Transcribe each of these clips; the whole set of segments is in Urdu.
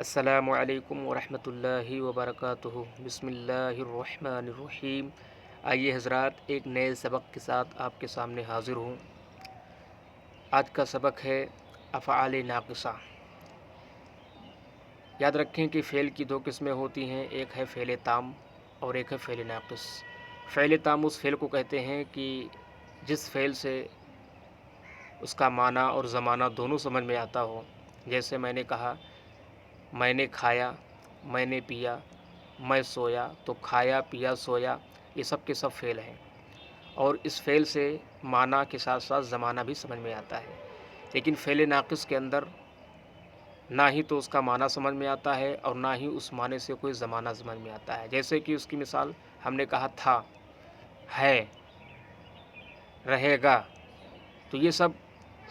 السلام علیکم ورحمۃ اللہ وبرکاتہ۔ بسم اللہ الرحمن الرحیم۔ آئیے حضرات، ایک نئے سبق کے ساتھ آپ کے سامنے حاضر ہوں۔ آج کا سبق ہے افعال ناقصہ۔ یاد رکھیں کہ فعل کی دو قسمیں ہوتی ہیں، ایک ہے فعل تام اور ایک ہے فعل ناقص۔ فعل تام اس فعل کو کہتے ہیں کہ جس فعل سے اس کا معنی اور زمانہ دونوں سمجھ میں آتا ہو۔ جیسے میں نے کہا میں نے کھایا، میں نے پیا، میں سویا، تو کھایا پیا سویا یہ سب کے سب فعل ہیں، اور اس فعل سے معنی کے ساتھ ساتھ زمانہ بھی سمجھ میں آتا ہے۔ لیکن فعل ناقص کے اندر نہ ہی تو اس کا معنی سمجھ میں آتا ہے اور نہ ہی اس معنی سے کوئی زمانہ سمجھ میں آتا ہے۔ جیسے کہ اس کی مثال ہم نے کہا تھا، ہے، رہے گا، تو یہ سب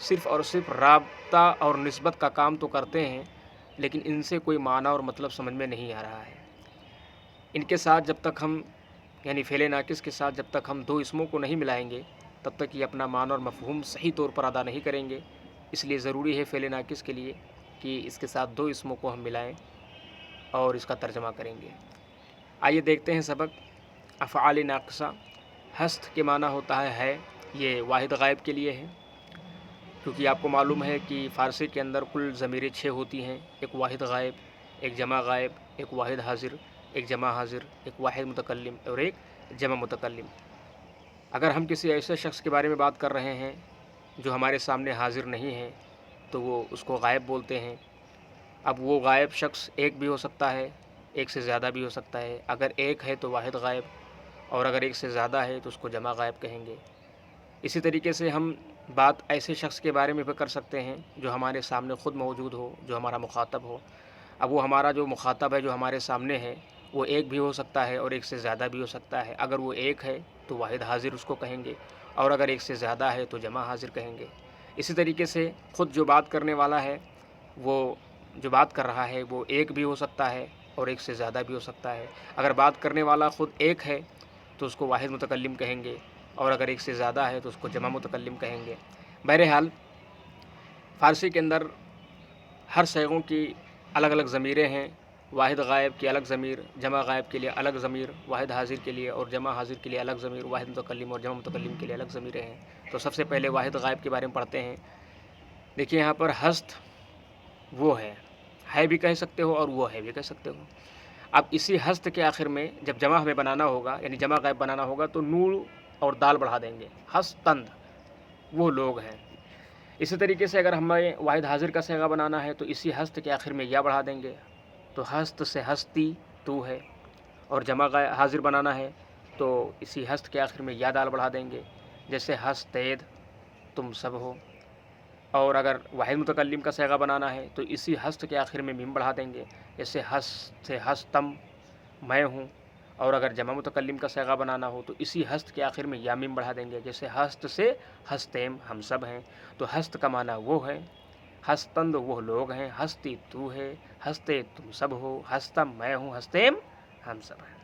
صرف اور صرف رابطہ اور نسبت کا کام تو کرتے ہیں، لیکن ان سے کوئی معنی اور مطلب سمجھ میں نہیں آ رہا ہے۔ ان کے ساتھ جب تک ہم یعنی فعل ناقص کے ساتھ جب تک ہم دو اسموں کو نہیں ملائیں گے، تب تک یہ اپنا معنی اور مفہوم صحیح طور پر ادا نہیں کریں گے۔ اس لیے ضروری ہے فعل ناقص کے لیے کہ اس کے ساتھ دو اسموں کو ہم ملائیں اور اس کا ترجمہ کریں گے۔ آئیے دیکھتے ہیں سبق افعال ناقصہ۔ ہست کے معنی ہوتا ہے یہ واحد غائب کے لیے ہے، کیونکہ آپ کو معلوم ہے کہ فارسی کے اندر کل ضمیریں 6 ہوتی ہیں، ایک واحد غائب، ایک جمع غائب، ایک واحد حاضر، ایک جمع حاضر، ایک واحد متکلم اور ایک جمع متکلم۔ اگر ہم کسی ایسے شخص کے بارے میں بات کر رہے ہیں جو ہمارے سامنے حاضر نہیں ہے تو وہ اس کو غائب بولتے ہیں۔ اب وہ غائب شخص ایک بھی ہو سکتا ہے، ایک سے زیادہ بھی ہو سکتا ہے۔ اگر ایک ہے تو واحد غائب، اور اگر ایک سے زیادہ ہے تو اس کو جمع غائب کہیں گے۔ اسی طریقے سے ہم بات ایسے شخص کے بارے میں بھی کر سکتے ہیں جو ہمارے سامنے خود موجود ہو، جو ہمارا مخاطب ہو۔ اب وہ ہمارا جو مخاطب ہے جو ہمارے سامنے ہے وہ ایک بھی ہو سکتا ہے اور ایک سے زیادہ بھی ہو سکتا ہے۔ اگر وہ ایک ہے تو واحد حاضر اس کو کہیں گے، اور اگر ایک سے زیادہ ہے تو جمع حاضر کہیں گے۔ اسی طریقے سے خود جو بات کرنے والا ہے، وہ جو بات کر رہا ہے وہ ایک بھی ہو سکتا ہے اور ایک سے زیادہ بھی ہو سکتا ہے۔ اگر بات کرنے والا خود ایک ہے تو اس کو واحد متکلم کہیں گے، اور اگر ایک سے زیادہ ہے تو اس کو جمع متکلم کہیں گے۔ بہرحال فارسی کے اندر ہر صیغوں کی الگ الگ ضمیریں ہیں۔ واحد غائب کی الگ ضمیر، جمع غائب کے لیے الگ ضمیر، واحد حاضر کے لیے اور جمع حاضر کے لیے الگ ضمیر، واحد متکلم اور جمع متکلم کے لیے الگ ضمیریں ہیں۔ تو سب سے پہلے واحد غائب کے بارے میں پڑھتے ہیں۔ دیکھیے یہاں پر ہست وہ ہے بھی کہہ سکتے ہو اور وہ ہے بھی کہہ سکتے ہو۔ اب اسی ہست کے آخر میں جب جمع ہمیں بنانا ہوگا، یعنی جمع غائب بنانا ہوگا، تو نون اور دال بڑھا دیں گے، ہستند وہ لوگ ہیں۔ اسی طریقے سے اگر ہمیں واحد حاضر کا صیغہ بنانا ہے تو اسی ہست کے آخر میں یا بڑھا دیں گے، تو ہست سے ہستی تو ہے، اور جمع حاضر بنانا ہے تو اسی ہست کے آخر میں یا دال بڑھا دیں گے، جیسے ہستید تم سب ہو۔ اور اگر واحد متکلم کا صیغہ بنانا ہے تو اسی ہست کے آخر میں میم بڑھا دیں گے، جیسے ہست سے ہستم میں ہوں۔ اور اگر جمع متکلم کا صیغہ بنانا ہو تو اسی ہست کے آخر میں یا میم بڑھا دیں گے، جیسے ہست سے ہستیم ہم سب ہیں۔ تو ہست کا معنی وہ ہے، ہستند وہ لوگ ہیں، ہستی تو ہے، ہستے تم سب ہو، ہستم میں ہوں، ہستیم ہم سب ہیں۔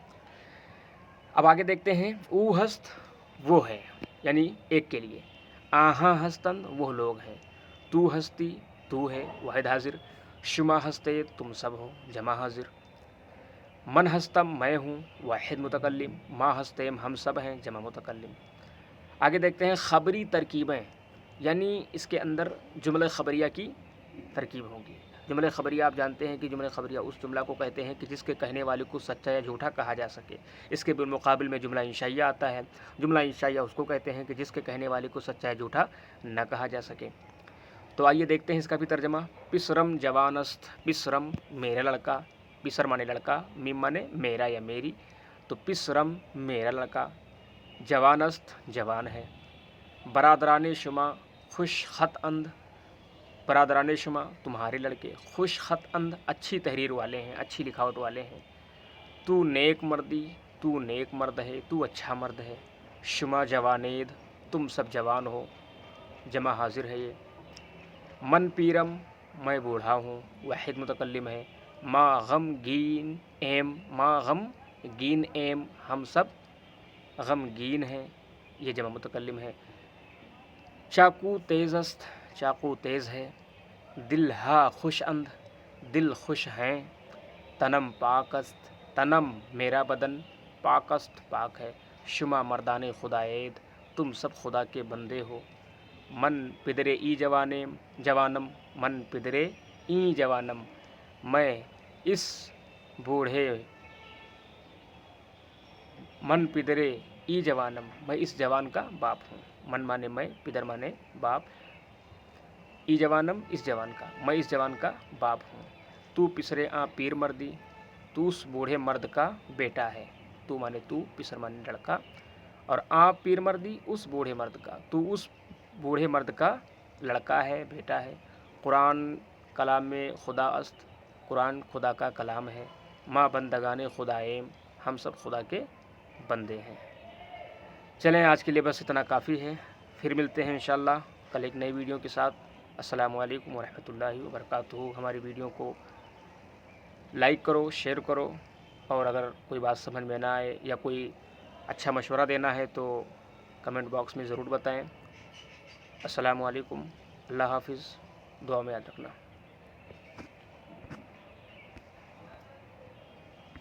اب آگے دیکھتے ہیں او ہست وہ ہے، یعنی ایک کے لیے۔ آہاں ہستند وہ لوگ ہیں، تو ہستی تو ہے، واحد حاضر، شما ہستے تم سب ہو، جمع حاضر، من ہستم میں ہوں، واحد متکلم، ما ہستیم ہم سب ہیں، جمع متکلم۔ آگے دیکھتے ہیں خبری ترکیبیں، یعنی اس کے اندر جملہ خبریہ کی ترکیب ہوگی۔ جملہ خبریہ آپ جانتے ہیں کہ جملہ خبریہ اس جملہ کو کہتے ہیں کہ جس کے کہنے والے کو سچا یا جھوٹا کہا جا سکے۔ اس کے بالمقابل میں جملہ انشائیہ آتا ہے۔ جملہ انشائیہ اس کو کہتے ہیں کہ جس کے کہنے والے کو سچا یا جھوٹا نہ کہا جا سکے۔ تو آئیے دیکھتے ہیں اس کا بھی ترجمہ۔ پسرم جوانست، پسرم میرا لڑکا، پسر مانے لڑکا، میم مانے میرا یا میری، تو پسرم میرا لڑکا، جوانست جوان ہے، برادران شما خوش خط اند، برادران شما تمہارے لڑکے خوش خط اند اچھی تحریر والے ہیں، اچھی لکھاوٹ والے ہیں، تو نیک مردی تو نیک مرد ہے، تو اچھا مرد ہے، شما جوانید تم سب جوان ہو، جمع حاضر ہے یہ، من پیرم میں بوڑھا ہوں، واحد متکلم ہے، ما غم گین ایم، ما غم گین ایم ہم سب غمگین ہیں، یہ جمع متکلم ہے، چاقو تیز است چاقو تیز ہے، دل ہا خوش اند دل خوش ہیں، تنم پاک است، تنم میرا بدن، پاک است پاک ہے، شما مردان خداید، تم سب خدا کے بندے ہو، من پدرے ای جوانم، من پدرے ای جوانم، میں اس بوڑھے، من پدرے ای جوانم، میں اس جوان کا باپ ہوں، من مانے میں، پدر مانے باپ، ای جوانم اس جوان کا، میں اس جوان کا باپ ہوں، تو پسرے آ پیر مردی، تو اس بوڑھے مرد کا بیٹا ہے، تو مانے تو، پسر مانے لڑکا، اور آ پیر مردی اس بوڑھے مرد کا، تو اس بوڑھے مرد کا لڑکا ہے، بیٹا ہے، قرآن کلام خدا است، قرآن خدا کا کلام ہے، ما بندگان خدایم، ہم سب خدا کے بندے ہیں۔ چلیں آج کے لیے بس اتنا کافی ہے، پھر ملتے ہیں انشاءاللہ کل ایک نئی ویڈیو کے ساتھ۔ السلام علیکم ورحمۃ اللہ وبرکاتہ۔ ہماری ویڈیو کو لائک کرو، شیئر کرو، اور اگر کوئی بات سمجھ میں نہ آئے یا کوئی اچھا مشورہ دینا ہے تو کمنٹ باکس میں ضرور بتائیں۔ السلام علیکم، اللہ حافظ، دعا میں یاد رکھنا۔